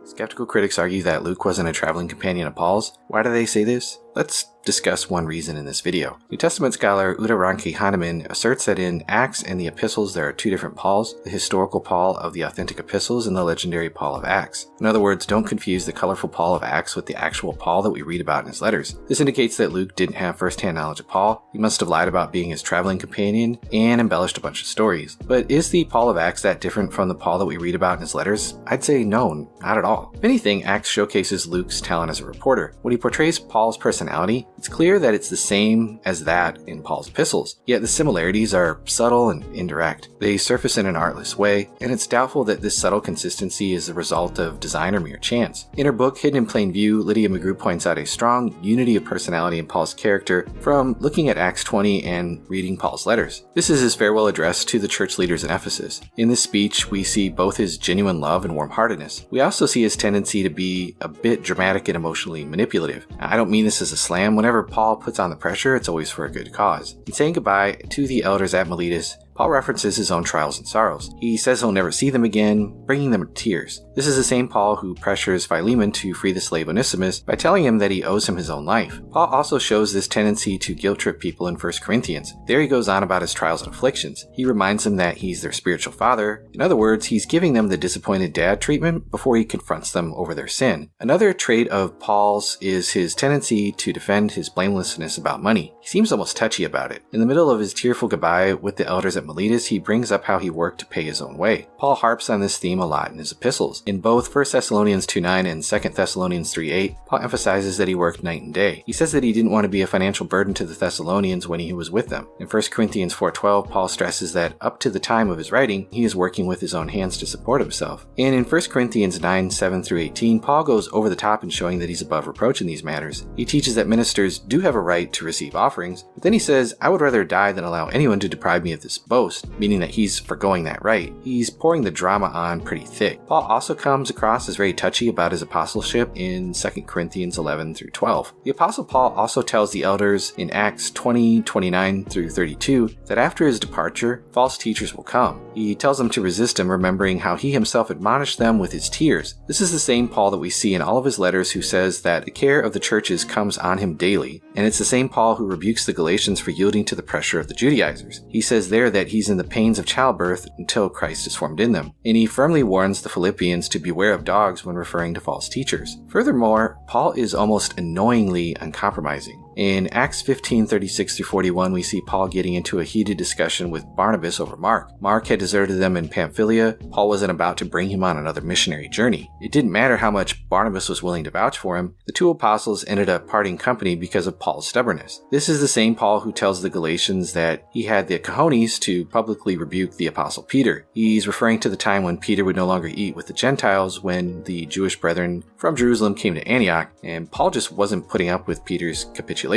Skeptical critics argue that Luke wasn't a traveling companion of Paul's. Why do they say this? Let's discuss one reason in this video. New Testament scholar Uta Ranke-Heinemann asserts that in Acts and the epistles there are two different Pauls, the historical Paul of the authentic epistles and the legendary Paul of Acts. In other words, don't confuse the colorful Paul of Acts with the actual Paul that we read about in his letters. This indicates that Luke didn't have first-hand knowledge of Paul. He must have lied about being his traveling companion and embellished a bunch of stories. But is the Paul of Acts that different from the Paul that we read about in his letters? I'd say no, not at all. If anything, Acts showcases Luke's talent as a reporter. When he portrays Paul's personality, it's clear that it's the same as that in Paul's epistles, yet the similarities are subtle and indirect. They surface in an artless way, and it's doubtful that this subtle consistency is the result of design or mere chance. In her book, Hidden in Plain View, Lydia McGrew points out a strong unity of personality in Paul's character from looking at Acts 20 and reading Paul's letters. This is his farewell address to the church leaders in Ephesus. In this speech, we see both his genuine love and warm-heartedness. We also see his tendency to be a bit dramatic and emotionally manipulative. I don't mean this as a slam. Whenever Paul puts on the pressure, it's always for a good cause. In saying goodbye to the elders at Miletus, Paul references his own trials and sorrows. He says he'll never see them again, bringing them to tears. This is the same Paul who pressures Philemon to free the slave Onesimus by telling him that he owes him his own life. Paul also shows this tendency to guilt-trip people in 1 Corinthians. There he goes on about his trials and afflictions. He reminds them that he's their spiritual father. In other words, he's giving them the disappointed dad treatment before he confronts them over their sin. Another trait of Paul's is his tendency to defend his blamelessness about money. He seems almost touchy about it. In the middle of his tearful goodbye with the elders at Miletus, he brings up how he worked to pay his own way. Paul harps on this theme a lot in his epistles. In both 1 Thessalonians 2:9 and 2 Thessalonians 3:8, Paul emphasizes that he worked night and day. He says that he didn't want to be a financial burden to the Thessalonians when he was with them. In 1 Corinthians 4:12, Paul stresses that up to the time of his writing, he is working with his own hands to support himself. And in 1 Corinthians 9:7-18, Paul goes over the top in showing that he's above reproach in these matters. He teaches that ministers do have a right to receive offerings, but then he says, "I would rather die than allow anyone to deprive me of this boast," meaning that he's forgoing that right. He's pouring the drama on pretty thick. Paul also comes across as very touchy about his apostleship in 2 Corinthians 11-12. The apostle Paul also tells the elders in Acts 20:29-32 that after his departure, false teachers will come. He tells them to resist him, remembering how he himself admonished them with his tears. This is the same Paul that we see in all of his letters who says that the care of the churches comes on him daily, and it's the same Paul who rebukes the Galatians for yielding to the pressure of the Judaizers. He says there that he's in the pains of childbirth until Christ is formed in them, and he firmly warns the Philippians to beware of dogs when referring to false teachers. Furthermore, Paul is almost annoyingly uncompromising. In Acts 15:36-41, we see Paul getting into a heated discussion with Barnabas over Mark. Mark had deserted them in Pamphylia. Paul wasn't about to bring him on another missionary journey. It didn't matter how much Barnabas was willing to vouch for him. The two apostles ended up parting company because of Paul's stubbornness. This is the same Paul who tells the Galatians that he had the cojones to publicly rebuke the apostle Peter. He's referring to the time when Peter would no longer eat with the Gentiles when the Jewish brethren from Jerusalem came to Antioch, and Paul just wasn't putting up with Peter's capitulation.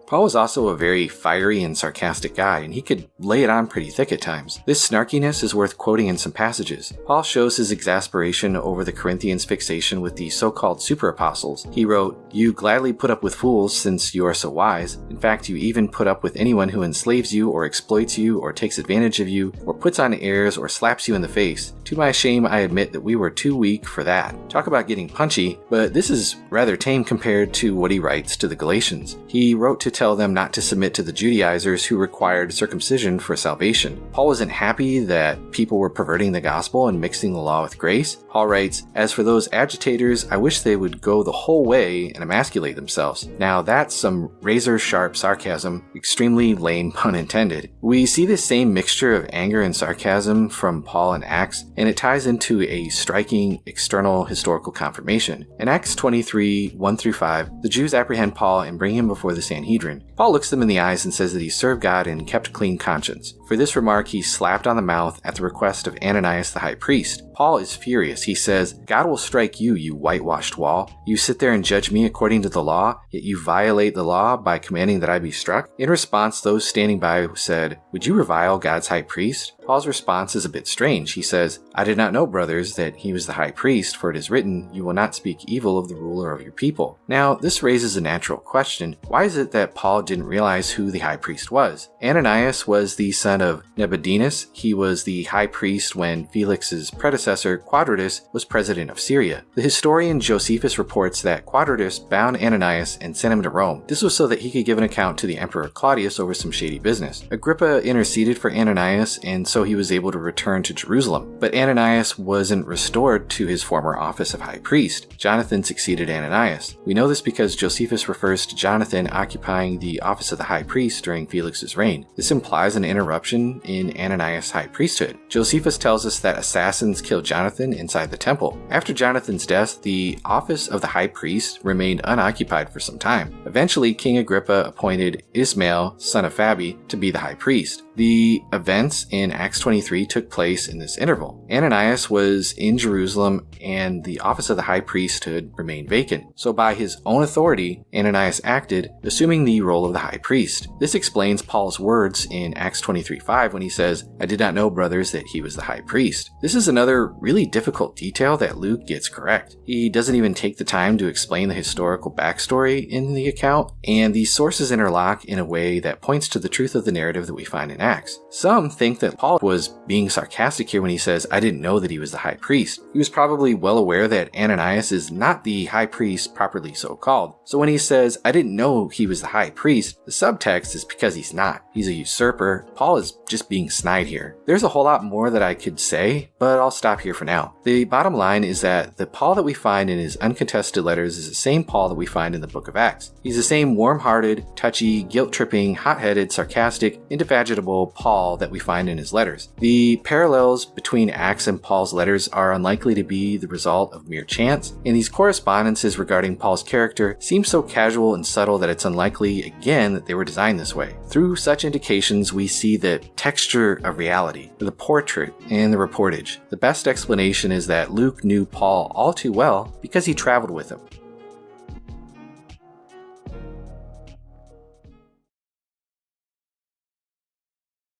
Paul was also a very fiery and sarcastic guy, and he could lay it on pretty thick at times. This snarkiness is worth quoting in some passages. Paul shows his exasperation over the Corinthians' fixation with the so-called super apostles. He wrote, "You gladly put up with fools since you are so wise. In fact, you even put up with anyone who enslaves you or exploits you or takes advantage of you or puts on airs or slaps you in the face. To my shame, I admit that we were too weak for that." Talk about getting punchy, but this is rather tame compared to what he writes to the Galatians. He wrote to tell them not to submit to the Judaizers who required circumcision for salvation. Paul wasn't happy that people were perverting the gospel and mixing the law with grace. Paul writes, "As for those agitators, I wish they would go the whole way and emasculate themselves." Now that's some razor-sharp sarcasm, extremely lame pun intended. We see this same mixture of anger and sarcasm from Paul in Acts, and it ties into a striking external historical confirmation. In Acts 23:1-5, the Jews apprehend Paul and bring him before the Sanhedrin. Paul looks them in the eyes and says that he served God and kept a clean conscience. For this remark, he's slapped on the mouth at the request of Ananias the high priest. Paul is furious. He says, "God will strike you, you whitewashed wall. You sit there and judge me according to the law, yet you violate the law by commanding that I be struck." In response, those standing by said, "Would you revile God's high priest?" Paul's response is a bit strange. He says, "I did not know, brothers, that he was the high priest, for it is written, you will not speak evil of the ruler of your people." Now, this raises a natural question. Why is it that Paul didn't realize who the high priest was? Ananias was the son of Nebuchadnezzar. He was the high priest when Felix's predecessor, Quadratus, was president of Syria. The historian Josephus reports that Quadratus bound Ananias and sent him to Rome. This was so that he could give an account to the Emperor Claudius over some shady business. Agrippa interceded for Ananias, and so he was able to return to Jerusalem. But Ananias wasn't restored to his former office of high priest. Jonathan succeeded Ananias. We know this because Josephus refers to Jonathan occupying the office of the high priest during Felix's reign. This implies an interruption in Ananias' high priesthood. Josephus tells us that assassins killed Jonathan inside the temple. After Jonathan's death, the office of the high priest remained unoccupied for some time. Eventually, King Agrippa appointed Ismail, son of Fabi, to be the high priest. The events in Acts 23 took place in this interval. Ananias was in Jerusalem and the office of the high priesthood remained vacant. So by his own authority, Ananias acted, assuming the role of the high priest. This explains Paul's words in Acts 23:5 when he says, "I did not know, brothers, that he was the high priest." This is another really difficult detail that Luke gets correct. He doesn't even take the time to explain the historical backstory in the account, and these sources interlock in a way that points to the truth of the narrative that we find in Acts. Some think that Paul was being sarcastic here when he says, "I didn't know that he was the high priest." He was probably well aware that Ananias is not the high priest properly so called. So when he says, "I didn't know he was the high priest," the subtext is because he's not. He's a usurper. Paul is just being snide here. There's a whole lot more that I could say, but I'll stop here for now. The bottom line is that the Paul that we find in his uncontested letters is the same Paul that we find in the book of Acts. He's the same warm-hearted, touchy, guilt-tripping, hot-headed, sarcastic, indefatigable Paul that we find in his letters. The parallels between Acts and Paul's letters are unlikely to be the result of mere chance, and these correspondences regarding Paul's character seem so casual and subtle that it's unlikely, again, that they were designed this way. Through such indications, we see the texture of reality, the portrait, and the reportage. The best explanation is that Luke knew Paul all too well because he traveled with him.